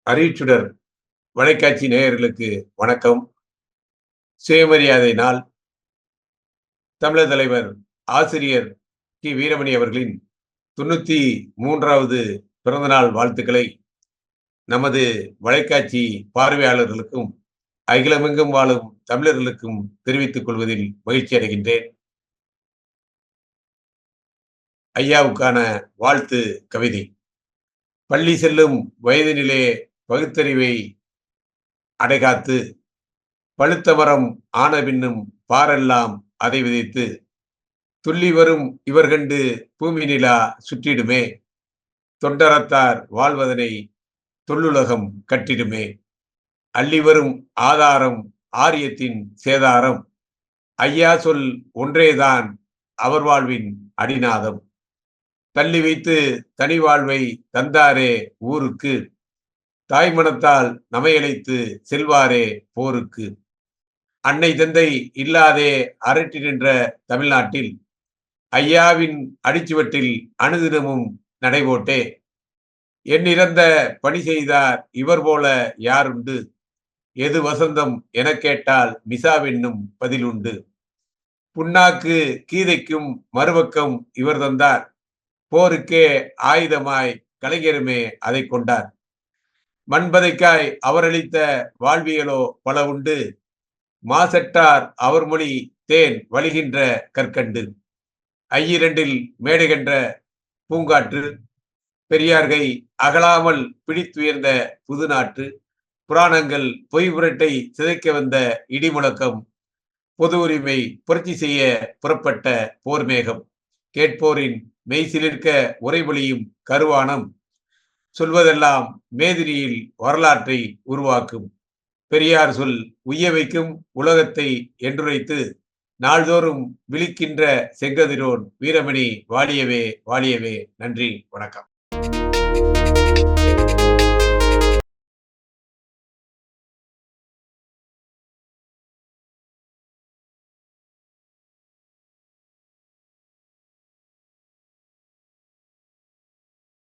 அறிவுச்சுடர் வலைக்காட்சி நேயர்களுக்கு வணக்கம். சுயமரியாதை நாள். தமிழர் தலைவர் ஆசிரியர் வீரமணி அவர்களின் 93வது பிறந்தநாள் வாழ்த்துக்களை நமது வலைக்காட்சி பார்வையாளர்களுக்கும் அகிலமெங்கும் வாழும் தமிழர்களுக்கும் தெரிவித்துக் கொள்வதில் மகிழ்ச்சி அடைகின்றேன். ஐயாவுக்கான வாழ்த்து கவிதை. பள்ளி செல்லும் வயதினிலே பகுத்தறிவை அடைகாத்து, பழுத்த மரம் ஆன பின்னும் பாரெல்லாம் அதை விதைத்து, துள்ளி வரும் இவர் கண்டு பூமி நிலா சுற்றிடுமே, தொண்டரத்தார் வாழ்வதனை தொல்லுலகம் கட்டிடுமே, அள்ளி வரும் ஆதாரம் ஆரியத்தின் சேதாரம், ஐயா சொல் ஒன்றேதான் அவர் வாழ்வின் அடிநாதம், தள்ளி வைத்து தனி வாழ்வை தந்தாரே ஊருக்கு, தாய் மனத்தால் நமையழைத்து செல்வாரே போருக்கு, அன்னை தந்தை இல்லாதே அரட்டி நின்ற தமிழ்நாட்டில் ஐயாவின் அடிச்சுவட்டில் அணுதினமும் நடைபோட்டே, எண்ணிறந்த பணி செய்தார் இவர் போல யாருண்டு, எது வசந்தம் எனக் கேட்டால் மிசாவென்னும் பதிலுண்டு, புண்ணாக்கு கீதைக்கும் மறுபக்கம் இவர் தந்தார், போருக்கே ஆயுதமாய் கலைஞருமே அதை கொண்டார், மண்பதைக்காய் அவரளித்த வாழ்வியலோ பல உண்டு, மாசெட்டார் அவர் மொழி தேன் வழிகின்ற கற்கண்டு, ஐயிரண்டில் மேடைகின்ற பூங்காற்று, பெரியார்கை அகலாமல் பிடித்துயர்ந்த புதுநாற்று, புராணங்கள் பொய் புரட்டை சிதைக்க வந்த இடிமுழக்கம், பொது உரிமை புரட்சி செய்ய புறப்பட்ட போர் மேகம், கேட்போரின் மெய்சிலிருக்க உரைமொழியும் கருவானம், சொல்வதெல்லாம் மேதினியில் வரலாற்றை உருவாக்கும், பெரியார் சொல் உய்ய வைக்கும் உலகத்தை என்றுரைத்து, நாள்தோறும் விழிக்கின்ற செங்கதிரோன் வீரமணி வாழியவே வாழியவே. நன்றி, வணக்கம்.